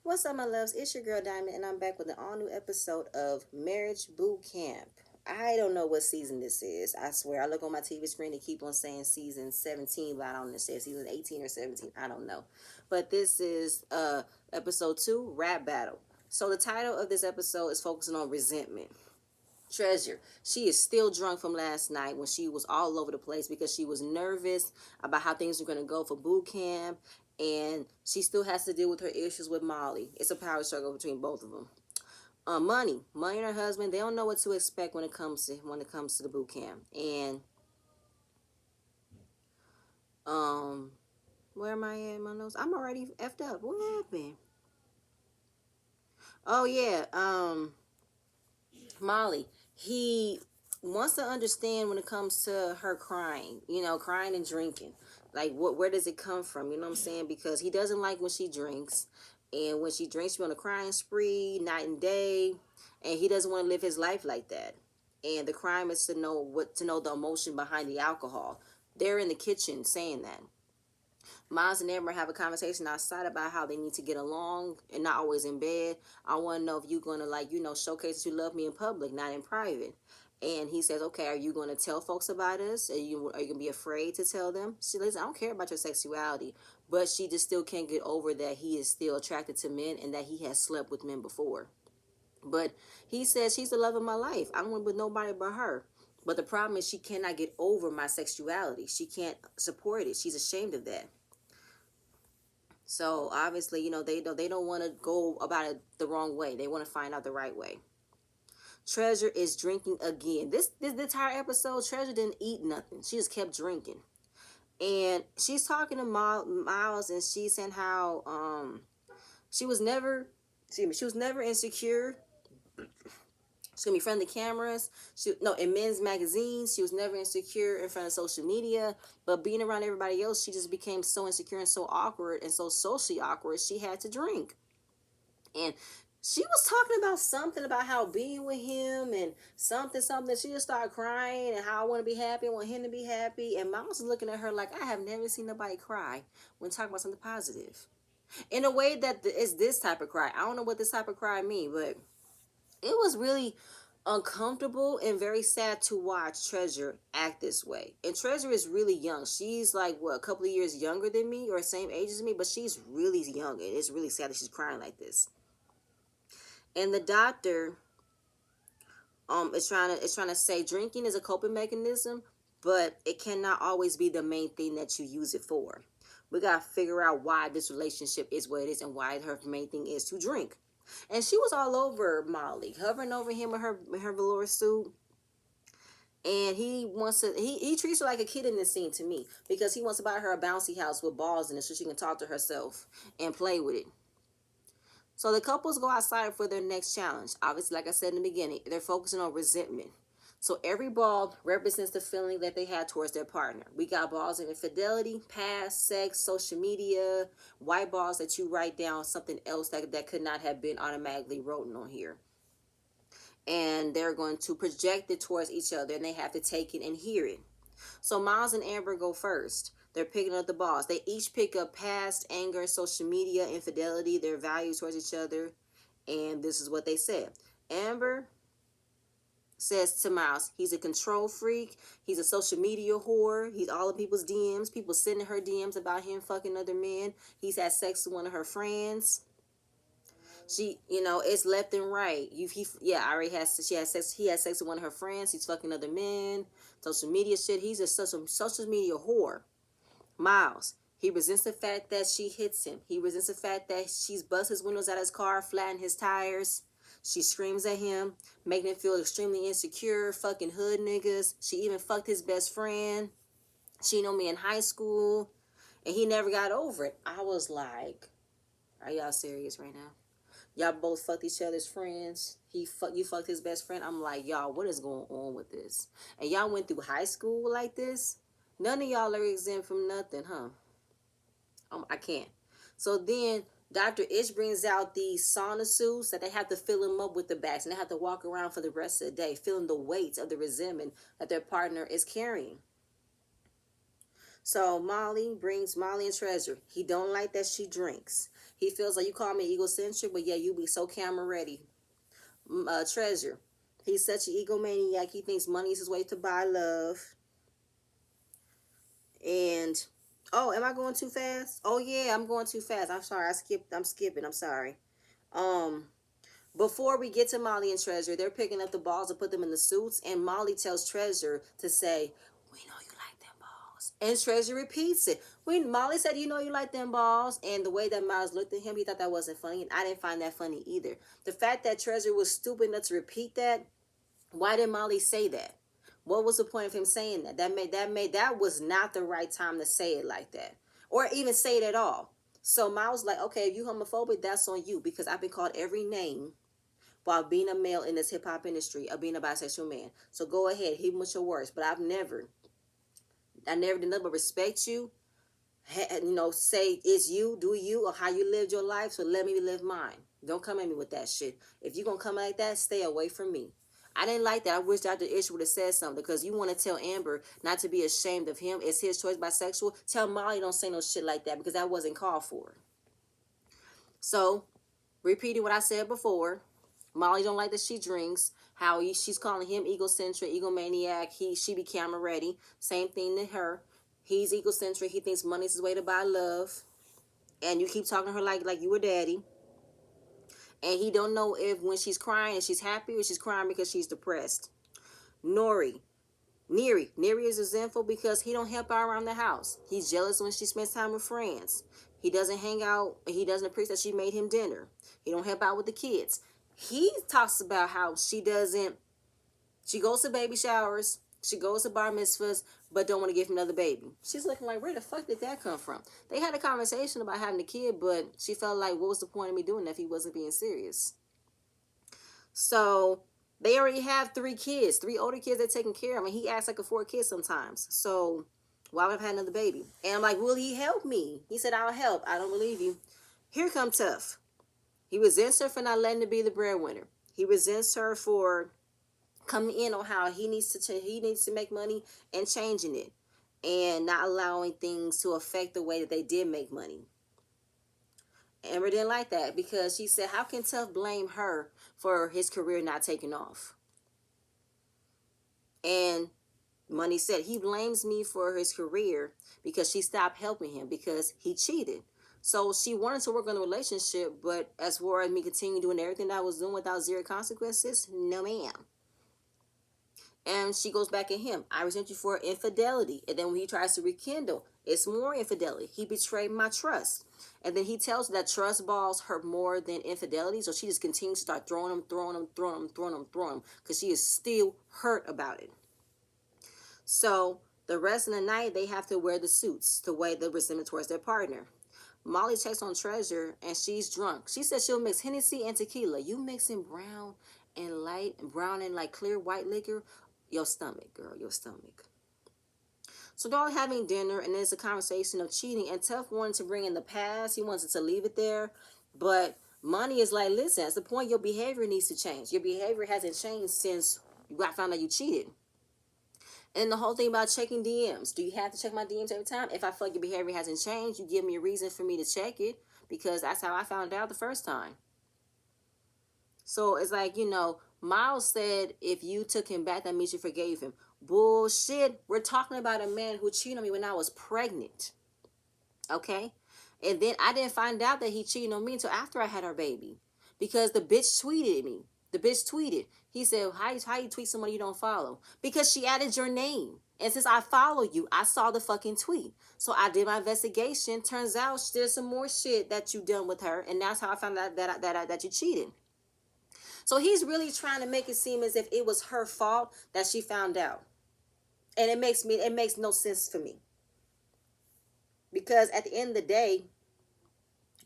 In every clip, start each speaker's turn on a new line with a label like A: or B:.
A: What's up, my loves? It's your girl Diamond, and I'm back with an all new episode of Marriage Boot Camp. I don't know what season this is. I swear, I look on my TV screen and keep on saying season 17, but I don't understand season 18 or 17. I don't know. But this is episode 2, Rap Battle. So the title of this episode is focusing on resentment. Treasure. She is still drunk from last night when she was all over the place because she was nervous about how things are going to go for boot camp, and she still has to deal with her issues with Molly. It's a power struggle between both of them. Money and her husband, they don't know what to expect when it comes to the boot camp. And um, where am I at? My notes. I'm already effed up. What happened? Oh yeah. Molly, he wants to understand when it comes to her crying, crying and drinking. Like, where does it come from? You know what I'm saying? Because he doesn't like when she drinks. And when she drinks, she's on a crying spree, night and day. And he doesn't want to live his life like that. And the crime is to know the emotion behind the alcohol. They're in the kitchen saying that. Miles and Amber have a conversation outside about how they need to get along and not always in bed. I want to know if you're going to, showcase that you love me in public, not in private. And he says, okay, are you going to tell folks about us? Are you going to be afraid to tell them? She says, I don't care about your sexuality. But she just still can't get over that he is still attracted to men and that he has slept with men before. But he says, she's the love of my life. I don't want to be with nobody but her. But the problem is she cannot get over my sexuality. She can't support it. She's ashamed of that. So obviously, they don't want to go about it the wrong way. They want to find out the right way. Treasure is drinking again. This entire episode, Treasure didn't eat nothing. She just kept drinking, and she's talking to Miles, and she's saying how she was never, she was never insecure. She's gonna be in front of the cameras. In men's magazines, she was never insecure in front of social media. But being around everybody else, she just became so insecure and so awkward and so socially awkward. She had to drink, and she was talking about something about how being with him and something. She just started crying and how I want to be happy. I want him to be happy. And Mom was looking at her like, I have never seen nobody cry when talking about something positive. In a way that is this type of cry. I don't know what this type of cry mean, but it was really uncomfortable and very sad to watch Treasure act this way. And Treasure is really young. She's like, what, a couple of years younger than me or same age as me, but she's really young. And it's really sad that she's crying like this. And the doctor is trying to say drinking is a coping mechanism, but it cannot always be the main thing that you use it for. We gotta figure out why this relationship is what it is and why her main thing is to drink. And she was all over Molly, hovering over him in her velour suit. And he treats her like a kid in this scene to me because he wants to buy her a bouncy house with balls in it so she can talk to herself and play with it. So the couples go outside for their next challenge. Obviously, like I said in the beginning, they're focusing on resentment. So every ball represents the feeling that they had towards their partner. We got balls of infidelity, past, sex, social media, white balls that you write down something else that could not have been automatically written on here. And they're going to project it towards each other and they have to take it and hear it. So Miles and Amber go first. They're picking up the balls. They each pick up past, anger, social media, infidelity, their values towards each other. And this is what they said. Amber says to Miles, he's a control freak. He's a social media whore. He's all in people's DMs. People sending her DMs about him fucking other men. He's had sex with one of her friends. It's left and right. She has sex. He has sex with one of her friends. He's fucking other men. Social media shit. He's a social media whore. Miles, he resents the fact that she hits him. He resents the fact that she's bust his windows out of his car, flattened his tires. She screams at him, making him feel extremely insecure, fucking hood niggas. She even fucked his best friend. She know me in high school, and he never got over it. I was like, are y'all serious right now? Y'all both fucked each other's friends. You fucked his best friend. I'm like, y'all, what is going on with this? And y'all went through high school like this? None of y'all are exempt from nothing, huh? I can't. So then Dr. Ish brings out these sauna suits that they have to fill them up with the backs, and they have to walk around for the rest of the day, feeling the weight of the resentment that their partner is carrying. So Molly and Treasure. He don't like that she drinks. He feels like you call me egocentric, but yeah, you be so camera ready. Treasure. He's such an egomaniac. He thinks money is his way to buy love. And oh, am I going too fast? Oh yeah, I'm going too fast. I'm sorry. I'm skipping. I'm sorry. Um, Before we get to Molly and Treasure, they're picking up the balls and put them in the suits, and Molly tells Treasure to say, "We know you like them balls," and Treasure repeats it. When Molly said, "You know you like them balls," and the way that Miles looked at him, he thought that wasn't funny, and I didn't find that funny either. The fact that Treasure was stupid enough to repeat that, why did Molly say that? What was the point of him saying that? That was not the right time to say it like that, or even say it at all. So Miles like, okay, if you homophobic, that's on you because I've been called every name while being a male in this hip hop industry of being a bisexual man. So go ahead, hit me with your words. But I never did nothing but respect you. Say it's you, do you, or how you lived your life. So let me live mine. Don't come at me with that shit. If you gonna come like that, stay away from me. I didn't like that. I wish Dr. Ish would have said something because you want to tell Amber not to be ashamed of him. It's his choice, bisexual. Tell Molly don't say no shit like that because that wasn't called for. So, repeating what I said before, Molly don't like that she drinks. She's calling him egocentric, egomaniac. She be camera ready. Same thing to her. He's egocentric. He thinks money's his way to buy love. And you keep talking to her like you were daddy. And he don't know if when she's crying, she's happy or she's crying because she's depressed. Nori. Neri is resentful because he don't help her around the house. He's jealous when she spends time with friends. He doesn't hang out. He doesn't appreciate that she made him dinner. He don't help out with the kids. He talks about how she doesn't. She goes to baby showers. She goes to bar mitzvahs, but don't want to give him another baby. She's looking like, where the fuck did that come from? They had a conversation about having a kid, but she felt like, what was the point of me doing that if he wasn't being serious? So they already have 3 kids, 3 older kids they're taking care of. And he acts like a 4 kid sometimes. So why would I have had another baby? And I'm like, will he help me? He said, I'll help. I don't believe you. Here come Tough. He resents her for not letting her be the breadwinner. He resents her for coming in on how he needs to make money and changing it and not allowing things to affect the way that they did make money. Amber didn't like that because she said, how can Tough blame her for his career not taking off? And Money said, he blames me for his career because she stopped helping him because he cheated. So she wanted to work on the relationship, but as far as me continue doing everything that I was doing without zero consequences, no ma'am. And she goes back at him. I resent you for infidelity. And then when he tries to rekindle, it's more infidelity. He betrayed my trust. And then he tells her that trust balls hurt more than infidelity. So she just continues to start throwing them, because she is still hurt about it. So the rest of the night, they have to wear the suits to weigh the resentment towards their partner. Molly checks on Treasure, and she's drunk. She says she'll mix Hennessy and tequila. You mixing brown and like clear white liquor, your stomach, girl, your stomach. So they're all having dinner, and there's a conversation of cheating. And Tough wanted to bring in the past. He wanted to leave it there, but Money is like, listen, at the point your behavior needs to change. Your behavior hasn't changed since you got found out you cheated. And the whole thing about checking DMs. Do you have to check my DMs every time? If I feel like your behavior hasn't changed, you give me a reason for me to check it because that's how I found out the first time. So it's like, Miles said if you took him back, that means you forgave him. Bullshit. We're talking about a man who cheated on me when I was pregnant. Okay? And then I didn't find out that he cheated on me until after I had our baby. Because the bitch tweeted me. The bitch tweeted. He said, how you tweet someone you don't follow? Because she added your name. And since I follow you, I saw the fucking tweet. So I did my investigation. Turns out there's some more shit that you done with her. And that's how I found out that you cheated. So he's really trying to make it seem as if it was her fault that she found out. And it makes no sense for me. Because at the end of the day,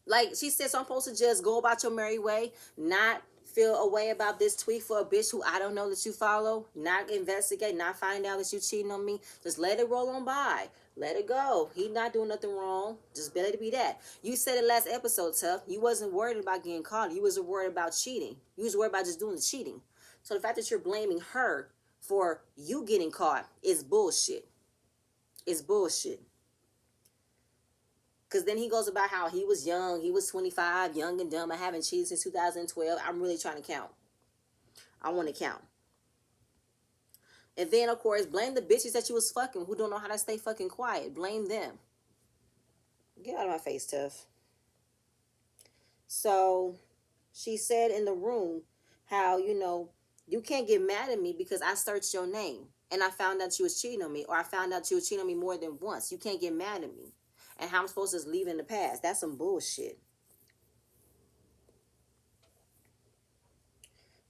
A: like she said, so I'm supposed to just go about your merry way, not feel a way about this tweet for a bitch who I don't know that you follow, not investigate, not find out that you cheating on me. Just let it roll on by. Let it go. He not doing nothing wrong. Just let it be that. You said it last episode, Tough. You wasn't worried about getting caught. You wasn't worried about cheating. You was worried about just doing the cheating. So the fact that you're blaming her for you getting caught is bullshit. It's bullshit. Because then he goes about how he was young, he was 25, young and dumb. I haven't cheated since 2012. I'm really trying to count. I want to count. And then, of course, blame the bitches that you was fucking who don't know how to stay fucking quiet. Blame them. Get out of my face, Tough. So she said in the room how, you can't get mad at me because I searched your name and I found out you was cheating on me, or I found out you was cheating on me more than once. You can't get mad at me. And how I'm supposed to just leave in the past. That's some bullshit.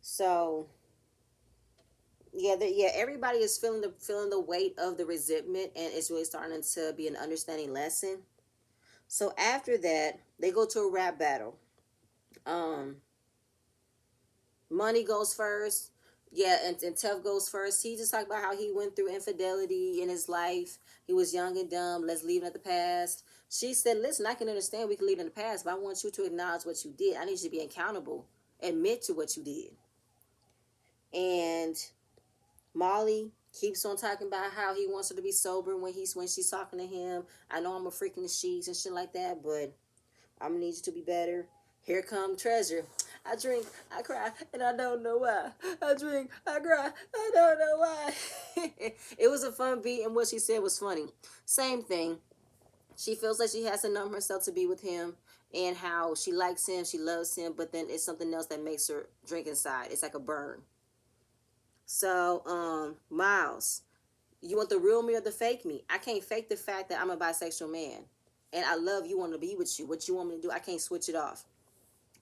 A: So yeah, everybody is feeling the weight of the resentment, and it's really starting to be an understanding lesson. So after that, they go to a rap battle. Um, Money goes first. Yeah, and Tough goes first. He just talked about how he went through infidelity in his life. He was young and dumb. Let's leave it at the past. She said, listen, I can understand we can leave it in the past, but I want you to acknowledge what you did. I need you to be accountable. Admit to what you did. And Molly keeps on talking about how he wants her to be sober when she's talking to him. I know I'm a freak in the sheets and shit like that, but I'm gonna need you to be better. Here come Treasure. I drink, I cry, and I don't know why. I drink, I cry, I don't know why. It was a fun beat, and what she said was funny. Same thing. She feels like she has to numb herself to be with him, and how she likes him, she loves him, but then it's something else that makes her drink inside. It's like a burn. So, Miles, you want the real me or the fake me? I can't fake the fact that I'm a bisexual man. And I love you, want to be with you. What you want me to do, I can't switch it off.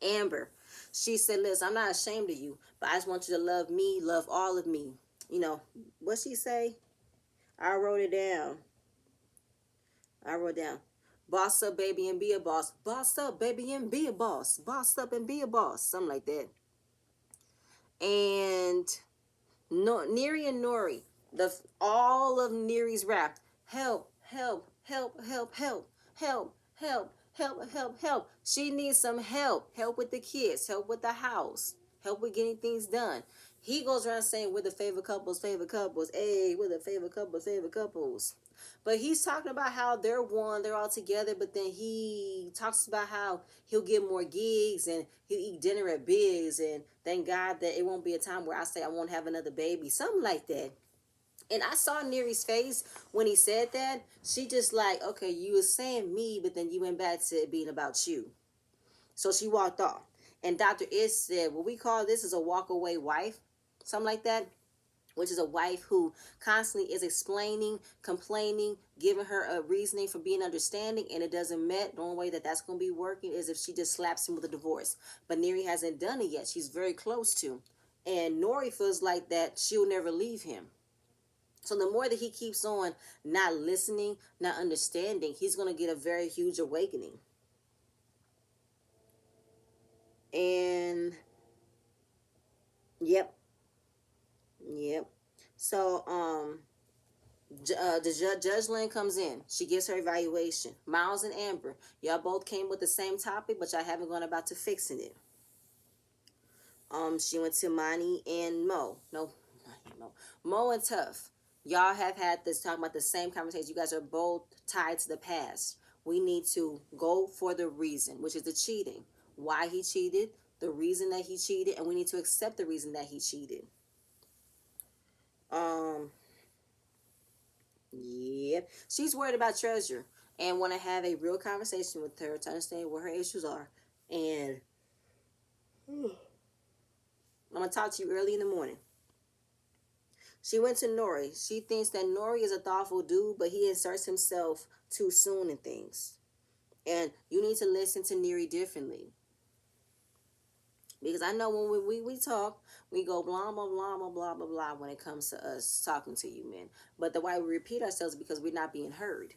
A: Amber, she said, listen, I'm not ashamed of you, but I just want you to love me, love all of me. What she say? I wrote it down. Boss up, baby, and be a boss. Boss up, baby, and be a boss. Boss up and be a boss. Something like that. And no, Neri and Nori, all of Neri's rap. Help, help, help, help, help, help, help, help, help, help. She needs some help. Help with the kids. Help with the house. Help with getting things done. He goes around saying we're the favorite couples, favorite couples. Hey, we're the favorite couples, favorite couples. But he's talking about how they're one, they're all together, but then he talks about how he'll get more gigs and he'll eat dinner at Biggs, and thank God that it won't be a time where I say I won't have another baby. Something like that. And I saw Neri's face when he said that. She just like, okay, you was saying me, but then you went back to it being about you. So she walked off. And Dr. Ish said, well, we call this as a walk away wife. Something like that, which is a wife who constantly is explaining, complaining, giving her a reasoning for being understanding, and it doesn't met. The only way that that's going to be working is if she just slaps him with a divorce. But Neri hasn't done it yet. She's very close to. And Nori feels like that she'll never leave him. So the more that he keeps on not listening, not understanding, he's going to get a very huge awakening. And yep. So the Judge Lynn comes in. She gives her evaluation. Miles and Amber, y'all both came with the same topic, but y'all haven't gone about to fixing it. She went to Monty and Mo. No, not Mo. Mo and Tough. Y'all have had this talking about the same conversation. You guys are both tied to the past. We need to go for the reason, which is the cheating. Why he cheated, the reason that he cheated, and we need to accept the reason that he cheated. Yep. She's worried about Treasure and want to have a real conversation with her to understand what her issues are. And I'm going to talk to you early in the morning. She went to Nori. She thinks that Nori is a thoughtful dude, but he inserts himself too soon in things. And you need to listen to Neri differently. Because I know when we talk, we go blah, blah, blah, blah, blah, blah, blah when it comes to us talking to you, men. But the why we repeat ourselves is because we're not being heard.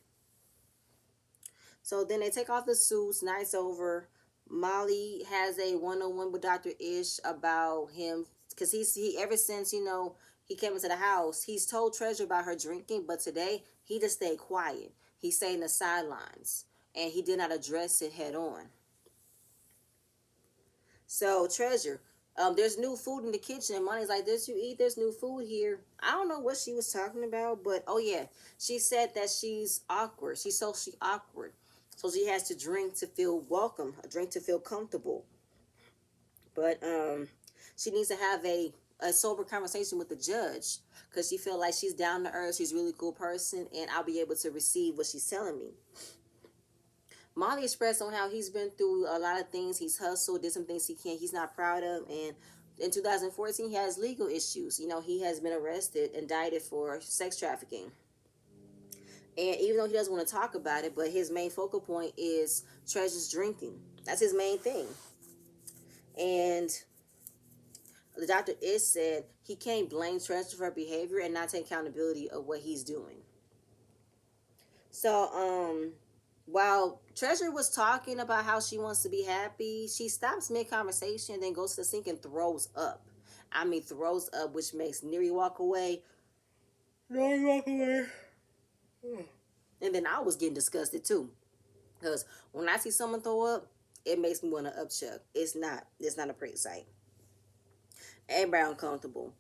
A: So then they take off the suits. Night's over. Molly has a one-on-one with Dr. Ish about him. Because he ever since, he came into the house, he's told Treasure about her drinking. But today, he just stayed quiet. He stayed in the sidelines. And he did not address it head on. So, Treasure, there's new food in the kitchen. And Money's like, this you eat, there's new food here. I don't know what she was talking about. But, oh yeah, she said that she's awkward. She's socially awkward. So she has to drink to feel welcome, a drink to feel comfortable. But she needs to have a sober conversation with the judge because she feel like she's down to earth, she's a really cool person, and I'll be able to receive what she's telling me. Molly expressed on how he's been through a lot of things. He's hustled, did some things he's not proud of, and in 2014 he has legal issues. You know, he has been arrested, indicted for sex trafficking. And even though he doesn't want to talk about it, but his main focal point is Treasure's drinking. That's his main thing. And the doctor is said he can't blame Treasure for her behavior and not take accountability of what he's doing. So, while Treasure was talking about how she wants to be happy, she stops mid conversation, then goes to the sink and throws up. I mean, throws up, which makes Neri walk away. Neri walk away. And then I was getting disgusted too, because when I see someone throw up, it makes me want to upchuck. It's not a pretty sight. Everybody uncomfortable.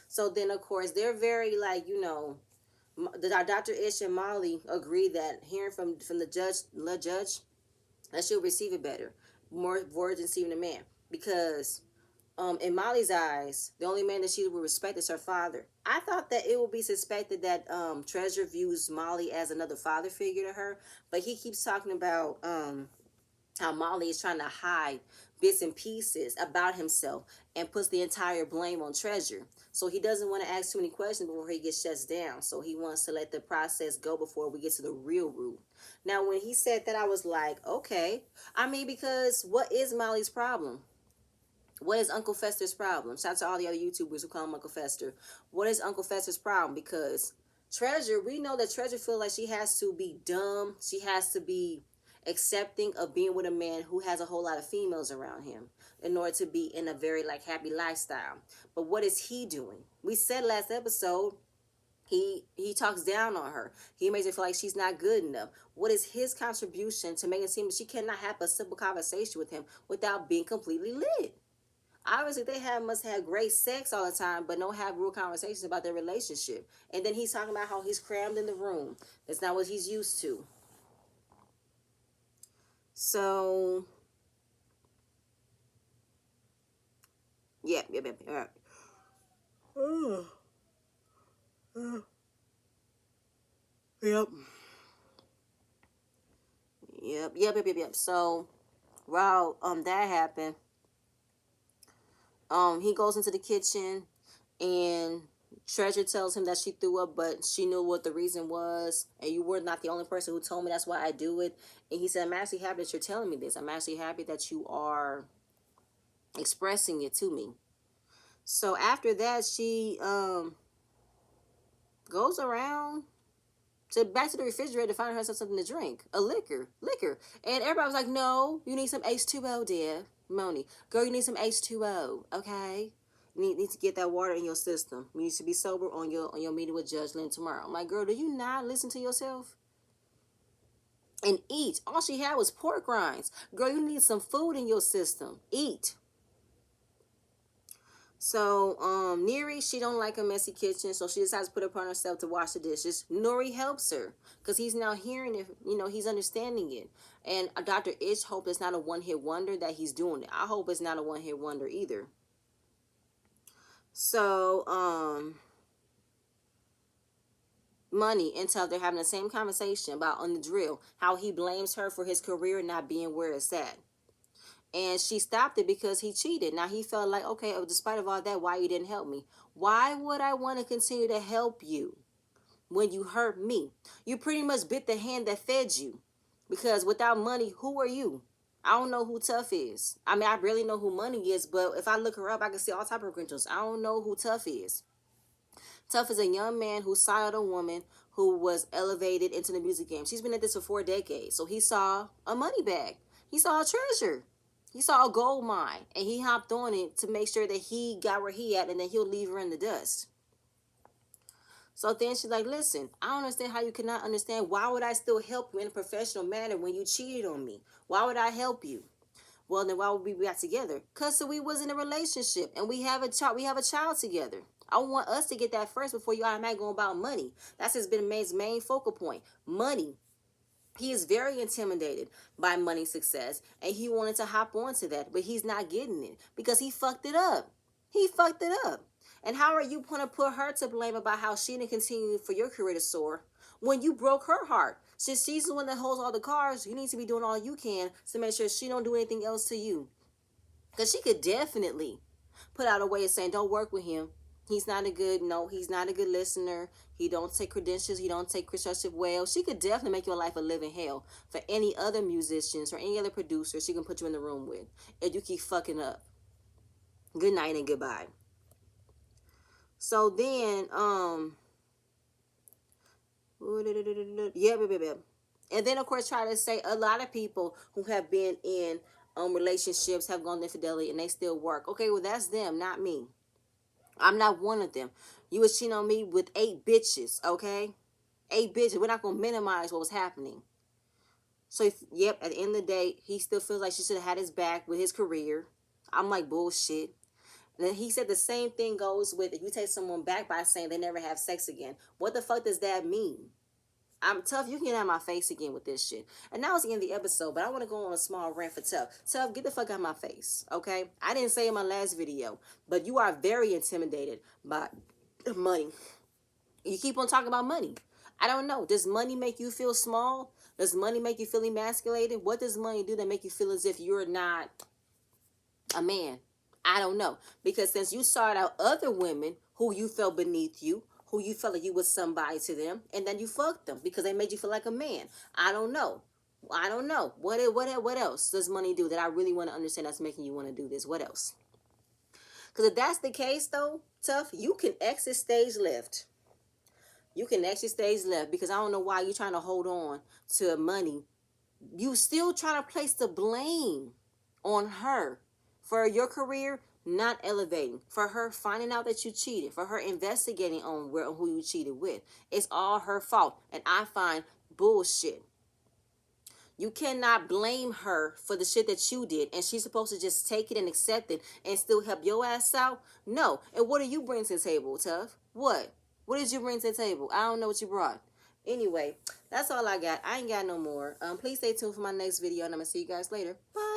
A: So then, of course, they're very like, the Dr. Ish and Molly agree that hearing from the judge, that she'll receive it better, more words than receiving a man, because in Molly's eyes, the only man that she would respect is her father. I thought that it would be suspected that Treasure views Molly as another father figure to her, but he keeps talking about how Molly is trying to hide bits and pieces about himself and puts the entire blame on Treasure. So he doesn't want to ask too many questions before he gets shut down. So he wants to let the process go before we get to the real root. Now, when he said that, I was like, okay. I mean, because what is Molly's problem? What is Uncle Fester's problem? Shout out to all the other YouTubers who call him Uncle Fester. What is Uncle Fester's problem? Because Treasure, we know that Treasure feels like she has to be dumb. She has to be accepting of being with a man who has a whole lot of females around him in order to be in a very like happy lifestyle. But what is he doing? We said last episode he talks down on her. He makes her feel like she's not good enough. What is his contribution to make it seem that she cannot have a simple conversation with him without being completely lit? Obviously, they must have great sex all the time, but don't have real conversations about their relationship. And then he's talking about how he's crammed in the room. That's not what he's used to. So, yeah. All right. Yep. Yep. So, while that happened, he goes into the kitchen and Treasure tells him that she threw up, but she knew what the reason was. And you were not the only person who told me. That's why I do it. And he said, I'm actually happy that you're telling me this. I'm actually happy that you are expressing it to me. So after that, she goes around to back to the refrigerator to find herself something to drink, a liquor. And everybody was like, no, you need some H2O, dear. Moni, girl, you need some H2O, okay? You need to get that water in your system. You need to be sober on your meeting with Judge Lynn tomorrow. I'm like, girl, do you not listen to yourself? And eat. All she had was pork rinds. Girl, you need some food in your system. Eat. So, Neri, she don't like a messy kitchen, so she decides to put it upon herself to wash the dishes. Nori helps her, because he's now hearing it, he's understanding it. And Dr. Ish hope it's not a one-hit wonder that he's doing it. I hope it's not a one-hit wonder either. So, Money and Tuff, they're having the same conversation about on the drill, how he blames her for his career not being where it's at. And she stopped it because he cheated. Now he felt like, okay, despite of all that, why you didn't help me? Why would I want to continue to help you when you hurt me? You pretty much bit the hand that fed you. Because without money, who are you? I don't know who Tuff is. I mean, I barely know who Money is, but if I look her up, I can see all type of credentials. I don't know who Tuff is. Tuff is a young man who saw a woman who was elevated into the music game. She's been at this for 4 decades. So he saw a money bag. He saw a treasure. He saw a gold mine, and he hopped on it to make sure that he got where he at, and then he'll leave her in the dust. So then she's like, listen, I don't understand how you cannot understand. Why would I still help you in a professional manner when you cheated on me? Why would I help you? Well, then why would we be back together? Because so we was in a relationship, and we have a child. We have a child together. I want us to get that first before you automatically go about money. That's his been his main focal point. Money. He is very intimidated by money success, and he wanted to hop onto that, but he's not getting it because he fucked it up. He fucked it up. And how are you going to put her to blame about how she didn't continue for your career to soar when you broke her heart? Since she's the one that holds all the cards, you need to be doing all you can to make sure she don't do anything else to you. Because she could definitely put out a way of saying, don't work with him. He's not a good, no, he's not a good listener. He don't take credentials. He don't take constructive well. She could definitely make your life a living hell for any other musicians or any other producer she can put you in the room with. If you keep fucking up. Good night and goodbye. So then, yeah. And then of course try to say a lot of people who have been in relationships have gone to infidelity and they still work. Okay, well that's them, not me. I'm not one of them. You was cheating on me with 8 bitches, okay? 8 bitches. We're not gonna minimize what was happening. So yep, at the end of the day, he still feels like she should have had his back with his career. I'm like bullshit. And then he said the same thing goes with if you take someone back by saying they never have sex again. What the fuck does that mean? I'm Tough. You can get out of my face again with this shit. And now it's the end of the episode, but I want to go on a small rant for Tough. Tough, get the fuck out of my face, okay? I didn't say in my last video, but you are very intimidated by money. You keep on talking about money. I don't know. Does money make you feel small? Does money make you feel emasculated? What does money do that make you feel as if you're not a man? I don't know. Because since you sought out other women who you felt beneath you, who you felt like you was somebody to them, and then you fucked them because they made you feel like a man. I don't know. I don't know. What else does money do that I really want to understand that's making you want to do this? What else? Because if that's the case, though, Tough, you can exit stage left. You can exit stage left because I don't know why you're trying to hold on to money. You still trying to place the blame on her for your career not elevating, for her finding out that you cheated, for her investigating on who you cheated with. It's all her fault, and I find bullshit. You cannot blame her for the shit that you did, and she's supposed to just take it and accept it and still help your ass out? No. And what do you bring to the table, Tough? What? What did you bring to the table? I don't know what you brought. Anyway, that's all I got. I ain't got no more. Please stay tuned for my next video, and I'm going to see you guys later. Bye.